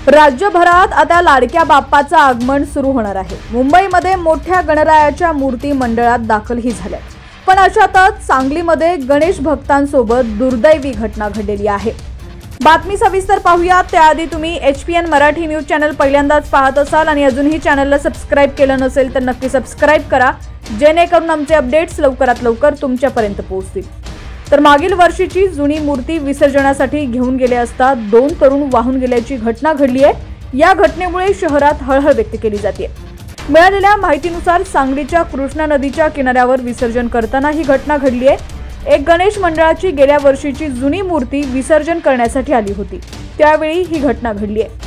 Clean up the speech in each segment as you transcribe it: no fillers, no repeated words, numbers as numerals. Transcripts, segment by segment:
राज्यभरात आता लाडक्या बाप्पाचं आगमन सुरू होणार आहे। मुंबईमध्ये मोठ्या गणरायाच्या मूर्ती मंडळात दाखलही झाल्या, पण अशातच सांगलीमध्ये गणेश भक्तांसोबत दुर्दैवी घटना घडलेली आहे। बातमी सविस्तर पाहूयात। त्याआधी तुम्ही HPN मराठी न्यूज चॅनल पहिल्यांदाच पाहत असाल आणि अजूनही चॅनलला सबस्क्राइब केलं नसेल तर नक्की सबस्क्राइब करा, जेणेकरून आमचे अपडेट्स लवकरात लवकर तुमच्यापर्यंत पोहोचतील। तर मागील वर्षीची जुनी मूर्ती विसर्जनासाठी घेऊन गेले असता 2 तरुण वाहून गेल्याची घटना घडली आहे। या घटनेमुळे शहरात हळहळ व्यक्त केली जाते। मिळालेल्या माहितीनुसार सांगलीच्या कृष्णा नदीच्या किनाऱ्यावर विसर्जन करताना ही घटना घडली आहे। एक गणेश मंडळाची गेल्या वर्षीची जुनी मूर्ती विसर्जन करण्यासाठी आली होती, त्यावेळी ही घटना घडली आहे।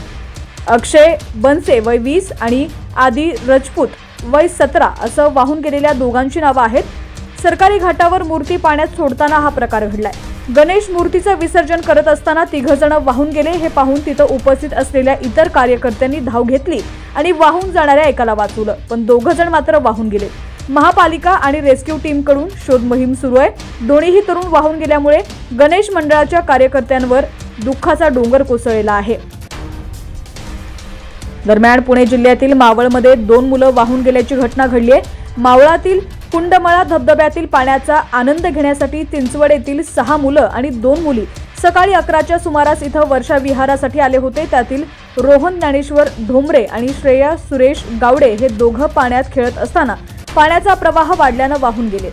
अक्षय बनसे वय 20 आणि आदी रजपूत वय 17 असं वाहून गेलेल्या दोघांची नावं आहेत। सरकारी घाटावर मूर्ती पाण्यात सोडताना हा प्रकार घडलाय। गणेश मूर्तीचं विसर्जन करत असताना 3 जण वाहून गेले। हे पाहून तिथं उपस्थित असलेल्या इतर कार्यकर्त्यांनी धाव घेतली आणि वाहून जाणाऱ्या एकाला वाचवलं, पण 2 जण मात्र वाहून गेले। महापालिका आणि रेस्क्यू टीमकडून शोध मोहीम सुरू आहे। दोन्हीही तरुण वाहून गेल्यामुळे गणेश मंडळाच्या कार्यकर्त्यांवर दुःखाचा डोंगर कोसळलेला आहे। दरम्यान पुणे जिल्ह्यातील मावळमध्ये 2 मुलं वाहून गेल्याची घटना घडली आहे। मावळातील कुंडमळा धबधब्यातील पाण्याचा आनंद घेण्यासाठी चिंचवड येथील 6 मुलं आणि 2 मुली सकाळी 11च्या सुमारास इथं वर्षा विहारासाठी आले होते। त्यातील रोहन ज्ञानेश्वर ढोंबरे आणि श्रेया सुरेश गावडे हे दोघं पाण्यात खेळत असताना पाण्याचा प्रवाह वाढल्यानं वाहून गेले।